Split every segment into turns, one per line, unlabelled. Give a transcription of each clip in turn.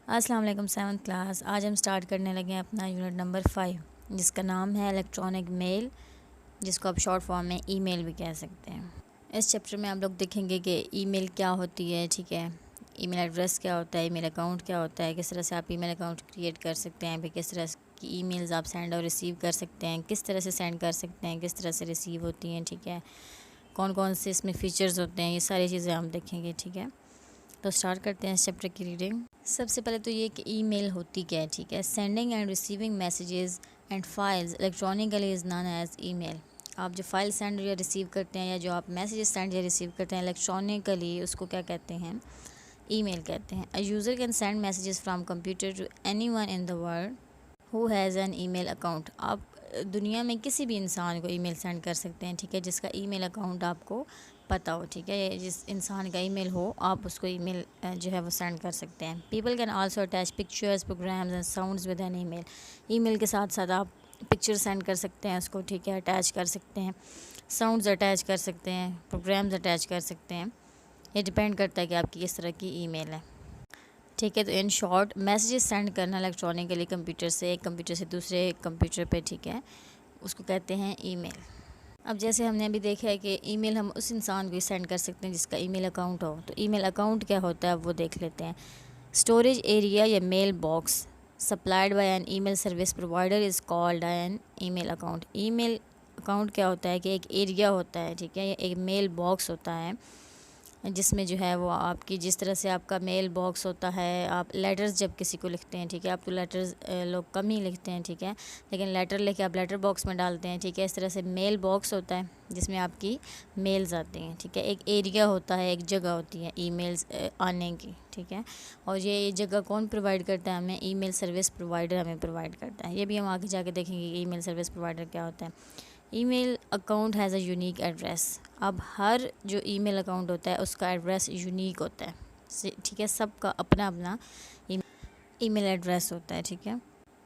अस्सलाम वालेकुम 7th class. आज हम स्टार्ट करने लगे हैं अपना यूनिट नंबर 5 जिसका नाम है इलेक्ट्रॉनिक मेल, जिसको आप शॉर्ट फॉर्म में ईमेल भी कह सकते हैं। इस चैप्टर में आप लोग देखेंगे कि ईमेल क्या होती है, ठीक है, ईमेल एड्रेस क्या होता है, ईमेल अकाउंट क्या होता है, किस तरह से आप ईमेल अकाउंट क्रिएट कर सकते हैं, फिर किस तरह की ईमेल्स आप सेंड और रिसीव कर सकते हैं, किस तरह से सेंड कर सकते हैं, किस तरह से रिसीव होती हैं, ठीक है, कौन कौन से इसमें फ़ीचर्स होते हैं, ये सारी चीज़ें हम देखेंगे, ठीक है। तो स्टार्ट करते हैं इस चैप्टर की रीडिंग। सबसे पहले तो ये कि ईमेल होती क्या है, ठीक है। Sending and receiving messages and files electronically is known as email. आप जो फाइल सेंड या रिसीव करते हैं या जो आप मैसेजेस सेंड या रिसीव करते हैं इलेक्ट्रॉनिकली, उसको क्या कहते हैं, ईमेल कहते हैं। A user can send messages from computer to anyone in the world who has an email account. आप दुनिया में किसी भी इंसान को ईमेल सेंड कर सकते हैं, ठीक है, जिसका ईमेल अकाउंट आपको पता हो, ठीक है, जिस इंसान का ईमेल हो आप उसको ईमेल जो है वो सेंड कर सकते हैं। People can also attach pictures, programs and sounds with an email. Email के साथ साथ आप पिक्चर सेंड कर सकते हैं उसको, ठीक है, अटैच कर सकते हैं, साउंड्स अटैच कर सकते हैं, प्रोग्राम्स अटैच कर सकते हैं। ये डिपेंड करता है कि आपकी किस तरह की ईमेल है, ठीक है। तो इन शॉर्ट मैसेजेस सेंड करना इलेक्ट्रॉनिकली कंप्यूटर से एक कंप्यूटर से दूसरे कंप्यूटर पे, ठीक है, उसको कहते हैं ईमेल। अब जैसे हमने अभी देखा है कि ईमेल हम उस इंसान को सेंड कर सकते हैं जिसका ईमेल अकाउंट हो। तो ईमेल अकाउंट क्या होता है वो देख लेते हैं। स्टोरेज एरिया या mail box supplied by an email service provider is called an email account. Email account क्या होता है कि एक एरिया होता है, ठीक है, या एक मेल बॉक्स होता है जिसमें जो है वो आपकी जिस तरह से आपका मेल बॉक्स होता है, आप लेटर्स जब किसी को लिखते हैं, ठीक है, आप तो लेटर्स लोग कम ही लिखते हैं, ठीक है, लेकिन लेटर लेके आप लेटर बॉक्स में डालते हैं, ठीक है। इस तरह से मेल बॉक्स होता है जिसमें आपकी मेल्स आती हैं, ठीक है। एक एरिया होता है, एक जगह होती है ईमेल्स आने की, ठीक है, और ये जगह कौन प्रोवाइड करता है हमें, ईमेल सर्विस प्रोवाइडर हमें प्रोवाइड करता है। ये भी हम आगे जाके देखेंगे कि ईमेल सर्विस प्रोवाइडर क्या होता है। Email account has a unique address. अब हर जो ईमेल अकाउंट होता है उसका एड्रेस यूनिक होता है, ठीक है, सबका अपना अपना ईमेल एड्रेस होता है, ठीक है।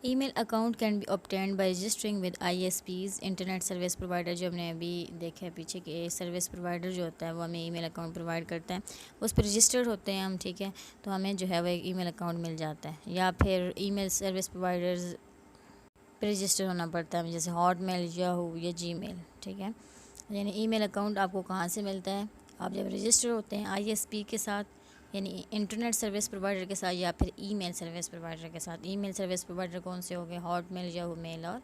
Email account can be obtained by registering with ISPs, internet service provider. जो हमने अभी देखा है पीछे कि सर्विस प्रोवाइडर जो होता है वो हमें ईमेल अकाउंट प्रोवाइड करता है, उस पर रजिस्टर्ड होते हैं हम, ठीक है, तो हमें जो है वो एक ईमेल अकाउंट मिल जाता है। या फिर ईमेल सर्विस प्रोवाइडर्स पे रजिस्टर होना पड़ता है, जैसे हॉटमेल, याहू या जीमेल, ठीक है। यानी ईमेल अकाउंट आपको कहाँ से मिलता है, आप जब रजिस्टर होते हैं आईएसपी के साथ, यानी इंटरनेट सर्विस प्रोवाइडर के साथ, या फिर ईमेल सर्विस प्रोवाइडर के साथ। ईमेल सर्विस प्रोवाइडर कौन से हो गए, हॉटमेल, याहू मेल और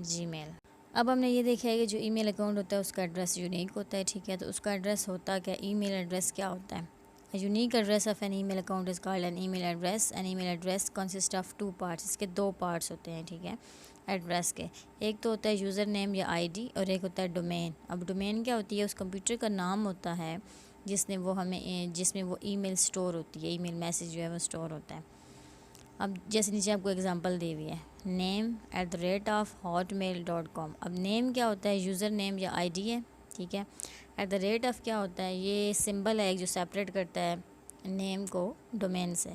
जीमेल। अब हमने ये देखा है कि जो ईमेल अकाउंट होता है उसका एड्रेस यूनिक होता है, ठीक है। तो उसका एड्रेस होता क्या, ईमेल एड्रेस क्या होता है। Unique address of an email account is called an email address. An email address consist of two parts. इसके दो पार्ट्स होते हैं, ठीक है, एड्रेस के। एक तो होता है यूज़र नेम या आईडी, और एक होता है डोमेन। अब डोमेन क्या होती है, उस कंप्यूटर का नाम होता है जिसमें वो ईमेल स्टोर होती है, ईमेल मैसेज जो है वो स्टोर होता है। अब जैसे नीचे आपको एग्जांपल दी हुई है, name@hotmail.com। अब नेम क्या होता है, यूज़र नेम या आईडी है, ठीक है। @ क्या होता है, ये सिंबल है जो सेपरेट करता है नेम को डोमेन से।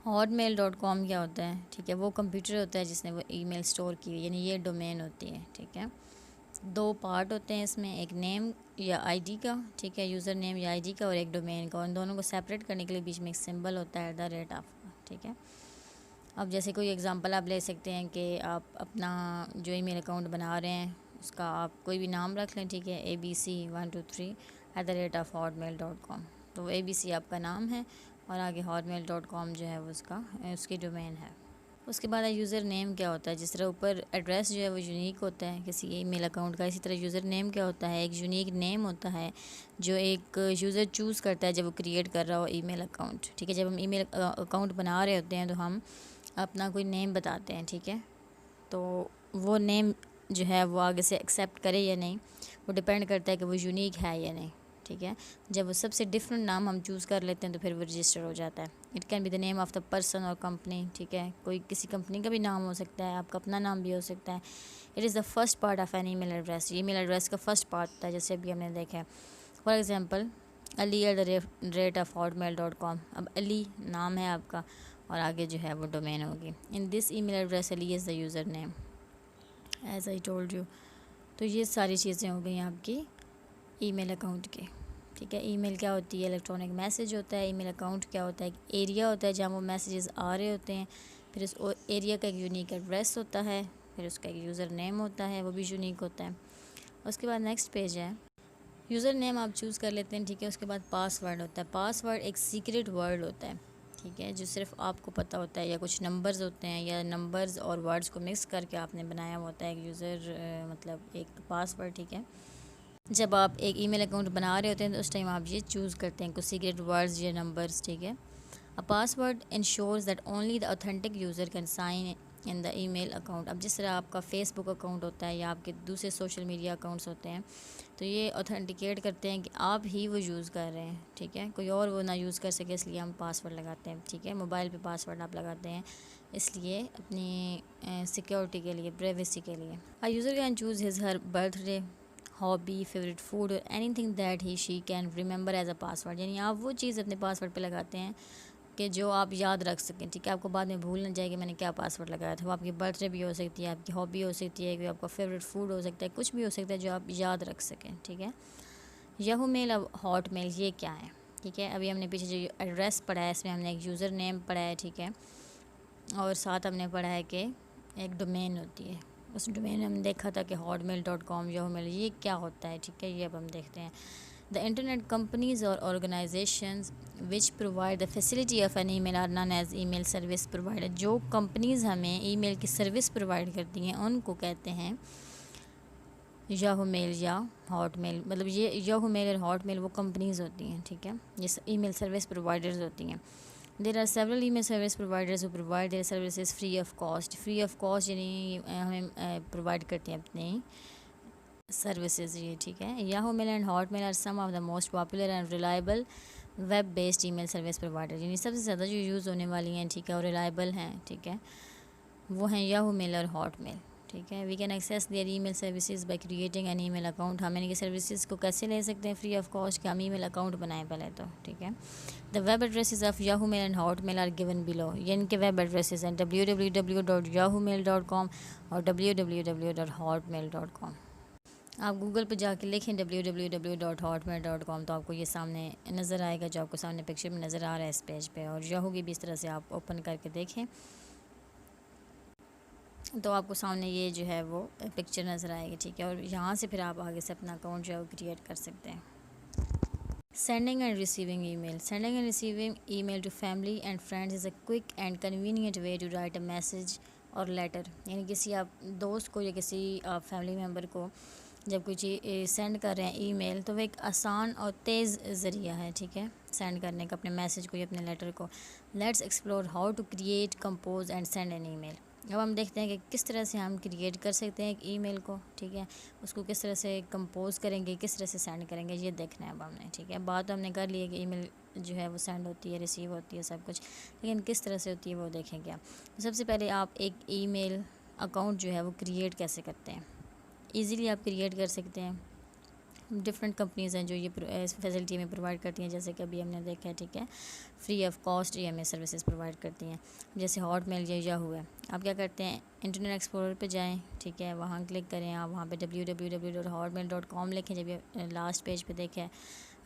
hotmail.com क्या होता है, ठीक है, वो कंप्यूटर होता है जिसने वो ईमेल स्टोर की हुई, यानी ये डोमेन होती है, ठीक है। दो पार्ट होते हैं इसमें, एक नेम या आईडी का, ठीक है, यूज़र नेम या आईडी का, और एक डोमेन का। उन दोनों को सेपरेट करने के लिए बीच में एक सिंबल होता है @ का, ठीक है। अब जैसे कोई एग्जांपल आप ले सकते हैं कि आप अपना जो ईमेल अकाउंट बना रहे हैं उसका आप कोई भी नाम रख लें, ठीक है, abc123 @hotmail.com। तो ABC आपका नाम है और आगे hotmail.com जो है वो उसकी डोमेन है। उसके बाद यूज़र नेम क्या होता है, जिस तरह ऊपर एड्रेस जो है वो यूनिक होता है किसी ईमेल अकाउंट का, इसी तरह यूज़र नेम क्या होता है, एक यूनिक नेम होता है जो एक यूज़र चूज़ करता है जब वो क्रिएट कर रहा हो ईमेल अकाउंट, ठीक है। जब हम ईमेल अकाउंट बना रहे होते हैं तो हम अपना कोई नेम बताते हैं, ठीक है, तो वो नेम जो है वो आगे से एक्सेप्ट करे या नहीं, वो डिपेंड करता है कि वो यूनिक है या नहीं, ठीक है। जब वो सबसे डिफरेंट नाम हम चूज़ कर लेते हैं तो फिर वो रजिस्टर हो जाता है। It can be the name of the person और कंपनी, ठीक है, कोई किसी कंपनी का भी नाम हो सकता है, आपका अपना नाम भी हो सकता है। It is the first part of an email address. Email address का फर्स्ट पार्ट होता है, जैसे अभी हमने देखा है। For example ali@hotmail.com। अब अली नाम है आपका और आगे जो है वो डोमेन होगी। In this email address Ali is the user name as I told you. तो ये सारी चीज़ें हो गई आपकी ईमेल अकाउंट की, ठीक है। ईमेल क्या होती है? इलेक्ट्रॉनिक मैसेज होता है। ईमेल अकाउंट क्या होता है? एक एरिया होता है जहाँ वो मैसेजेस आ रहे होते हैं। फिर उस एरिया का एक यूनिक एड्रेस होता है। फिर उसका एक यूज़र नेम होता है, वो भी यूनिक होता है। उसके बाद नेक्स्ट पेज है, यूज़र नेम आप चूज़ कर लेते हैं, ठीक है। उसके बाद पासवर्ड होता है। पासवर्ड एक सीक्रेट वर्ड होता है, ठीक है, जो सिर्फ आपको पता होता है, या कुछ नंबर्स होते हैं, या नंबर्स और वर्ड्स को मिक्स करके आपने बनाया होता है एक यूज़र मतलब एक पासवर्ड, ठीक है। जब आप एक ईमेल अकाउंट बना रहे होते हैं तो उस टाइम आप ये चूज़ करते हैं कुछ सीक्रेट वर्ड्स या नंबर्स, ठीक है। A password ensures that only the authentic user can sign in the email account. अब जिस तरह आपका फेसबुक अकाउंट होता है या आपके दूसरे सोशल मीडिया अकाउंट्स होते हैं, तो ये ऑथेंटिकेट करते हैं कि आप ही वो यूज़ कर रहे हैं, ठीक है, कोई और वो ना यूज़ कर सके, इसलिए हम पासवर्ड लगाते हैं, ठीक है। मोबाइल पे पासवर्ड आप लगाते हैं इसलिए अपनी सिक्योरिटी के लिए, प्राइवेसी के लिए। A user can choose his her birthday, hobby, favourite food और anything that he she can remember as a password. यानी आप वो चीज़ अपने पासवर्ड पे लगाते हैं कि जो आप याद रख सकें, ठीक है, आपको बाद में भूल ना जाए कि मैंने क्या पासवर्ड लगाया था। वो आपकी बर्थडे भी हो सकती है, आपकी हॉबी हो सकती है, कोई आपका फेवरेट फूड हो सकता है, कुछ भी हो सकता है जो आप याद रख सकें, ठीक है। याहू मेल, अब हॉट मेल, ये क्या है, ठीक है। अभी हमने पीछे जो एड्रेस पढ़ा है इसमें हमने एक यूज़र नेम पढ़ा है, ठीक है, और साथ हमने पढ़ा है कि एक डोमेन होती है। उस डोमेन में हमने देखा था कि hotmail.com, याहू मेल, ये क्या होता है, ठीक है, ये अब हम देखते हैं। द इंटरनेट कंपनीज और organisations which provide the facility of an email are known as email service provider. जो कंपनीज़ हमें ईमेल की सर्विस प्रोवाइड करती हैं उनको कहते हैं याहू मेल या हॉट मेल। मतलब ये याहू मेल और हॉट मेल वो कंपनीज़ होती हैं, ठीक है, ये ईमेल सर्विस प्रोवाइडर्स होती हैं। There are several email service providers who provide their services free of cost. Free of cost यानी हमें प्रोवाइड करते हैं अपनी सर्विसेज, ये ठीक है। Yahoo mail and Hotmail are some of the most popular and reliable web based email service provider. यानी सबसे ज़्यादा जो यूज़ होने वाली हैं, ठीक है, और रिलायबल हैं, ठीक है, वो हैं याहू मेल और हॉट मेल, ठीक है। We can access their email services by creating an email account. हम इनकी सर्विसेज को कैसे ले सकते हैं फ्री ऑफ कॉस्ट, कि हम ईमेल अकाउंट बनाएं पहले तो, ठीक है। The web addresses of Yahoo mail and Hotmail are given below. ये इनके वेब एड्रेसेस हैं www.yahoomail.com और www.hotmail.com। आप गूगल पर जाके लिखें www.hotmail.com तो आपको ये सामने नज़र आएगा, जो आपको सामने पिक्चर में नज़र आ रहा है इस पेज पे। और याहू की भी इस तरह से आप ओपन करके देखें तो आपको सामने ये जो है वो पिक्चर नज़र आएगी, ठीक है। और यहाँ से फिर आप आगे से अपना अकाउंट जो है वो क्रिएट कर सकते हैं। Sending and receiving email. Sending and receiving email to family and friends is a quick and convenient way to write a message और लेटर। यानी किसी आप दोस्त को या किसी आप फैमिली मेम्बर को जब कोई चीज़ सेंड कर रहे हैं ईमेल, तो वो एक आसान और तेज़ ज़रिया है, ठीक है, सेंड करने का अपने मैसेज को या अपने लेटर को। Let's explore how to create, compose and send an email. अब हम देखते हैं कि किस तरह से हम क्रिएट कर सकते हैं एक ईमेल को, ठीक है, उसको किस तरह से कंपोज करेंगे, किस तरह से सेंड करेंगे, ये देखना है अब हमने, ठीक है। बात हमने कर ली है कि ईमेल जो है वो सेंड होती है, रिसीव होती है, सब कुछ, लेकिन किस तरह से होती है वो देखेंगे आप। तो सबसे पहले आप एक ईमेल अकाउंट जो है वो क्रिएट कैसे करते हैं। ईज़िली आप क्रिएट कर सकते हैं। डिफरेंट कंपनीज़ हैं जो ये फैसिलिटी हमें प्रोवाइड करती हैं, जैसे कि अभी हमने देखा है, ठीक है, फ्री ऑफ कॉस्ट ये हमें सर्विसेज प्रोवाइड करती हैं। जैसे हॉटमेल या याहू है, आप क्या करते हैं, इंटरनेट एक्सप्लोरर पे जाएं, ठीक है, वहाँ क्लिक करें, आप वहाँ पे www.hotmail.com लिखें। जब ये लास्ट पेज पे देखें,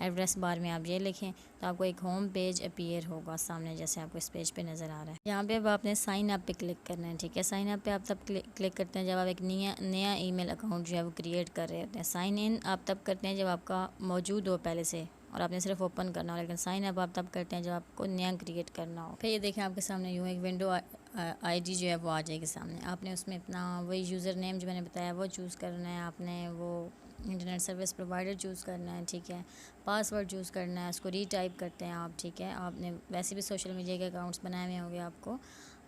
एड्रेस बार में आप ये लिखें तो आपको एक होम पेज अपीयर होगा सामने, जैसे आपको इस पेज पे नज़र आ रहा है। यहाँ पे अब आपने साइन अप पे क्लिक करना है, ठीक है। साइन अप पे आप तब क्लिक करते हैं जब आप एक नया ईमेल अकाउंट जो है वो क्रिएट कर रहे होते हैं। साइन इन आप तब करते हैं जब आपका मौजूद हो पहले से और आपने सिर्फ ओपन करना हो, लेकिन साइन अप आप तब करते हैं जब आपको नया क्रिएट करना हो। फिर ये देखें आपके सामने यूँ एक विंडो आईडी जो है वो आ जाएगी सामने। आपने उसमें अपना वही यूज़र नेम जो मैंने बताया वो चूज़ करना है, आपने वो इंटरनेट सर्विस प्रोवाइडर चूज़ करना है, ठीक है, पासवर्ड चूज़ करना है, उसको रीटाइप करते हैं आप, ठीक है। आपने वैसे भी सोशल मीडिया के अकाउंट्स बनाए हुए होंगे, आपको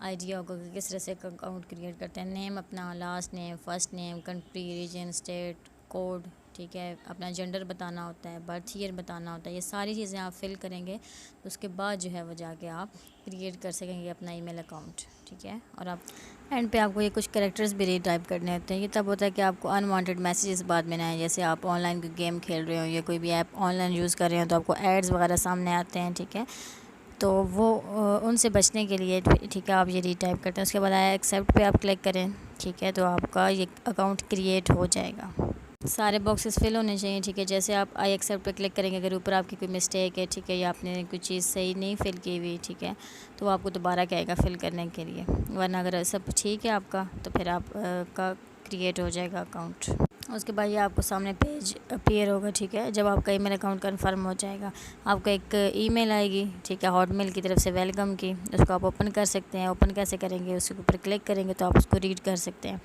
आइडिया होगा कि किस तरह से अकाउंट क्रिएट करते हैं। नेम अपना, last name, first name, country, region, state, code, ठीक है, अपना जेंडर बताना होता है, बर्थ ईयर बताना होता है, ये सारी चीज़ें आप फिल करेंगे तो उसके बाद जो है वो जाके आप क्रिएट कर सकेंगे अपना ईमेल अकाउंट, ठीक है। और आप एंड पे आपको ये कुछ कैरेक्टर्स भी रीटाइप करने होते हैं। ये तब होता है कि आपको अनवांटेड मैसेजेस बाद में ना आए, जैसे आप ऑनलाइन कोई गेम खेल रहे हो या कोई भी ऐप ऑनलाइन यूज़ कर रहे हो तो आपको एड्स वगैरह सामने आते हैं, ठीक है, तो वो उनसे बचने के लिए, ठीक है, आप ये रीटाइप करते हैं। उसके बाद आया एक्सेप्ट पे आप क्लिक करें, ठीक है, तो आपका ये अकाउंट क्रिएट हो जाएगा। सारे बॉक्सेस फिल होने चाहिए, ठीक है। जैसे आप आई एक्सेप्ट पे क्लिक करेंगे, अगर ऊपर आपकी कोई मिस्टेक है, ठीक है, या आपने कोई चीज़ सही नहीं फिल की हुई, ठीक है, तो वो आपको दोबारा कहेगा फिल करने के लिए। वरना अगर सब ठीक है आपका, तो फिर आप का क्रिएट हो जाएगा अकाउंट। उसके बाद ये आपको सामने पेज अपीयर होगा, ठीक है। जब आपका ईमेल अकाउंट कन्फर्म हो जाएगा, आपको एक ईमेल आएगी, ठीक है, हॉटमेल की तरफ से वेलकम की। उसको आप ओपन कर सकते हैं। ओपन कैसे करेंगे, उसके ऊपर क्लिक करेंगे तो आप उसको रीड कर सकते हैं,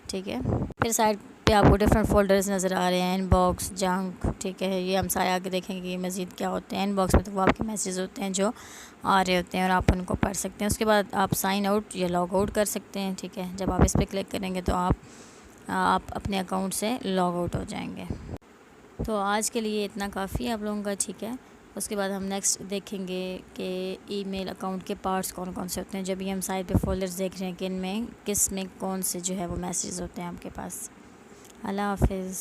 ठीक है। फिर साइड पे आपको डिफरेंट फोल्डर्स नज़र आ रहे हैं, इनबॉक्स, जंक, ठीक है। ये हम सारे आगे देखेंगे कि मज़ीद क्या होते हैं। इनबॉक्स में तो वो आपके मैसेज होते हैं जो आ रहे होते हैं और आप उनको पढ़ सकते हैं। उसके बाद आप साइन आउट या लॉग आउट कर सकते हैं, ठीक है। जब आप इस पर क्लिक करेंगे तो आप अपने अकाउंट से लॉग आउट हो जाएंगे। तो आज के लिए इतना काफ़ी है आप लोगों का, ठीक है। उसके बाद हम नेक्स्ट देखेंगे कि ईमेल अकाउंट के पार्ट्स कौन कौन से होते हैं। जब ये हम साइड पे फोल्डर्स देख रहे हैं कि इनमें किस में कौन से जो है वो मैसेज होते हैं आपके पास। अल्लाह हाफिज़।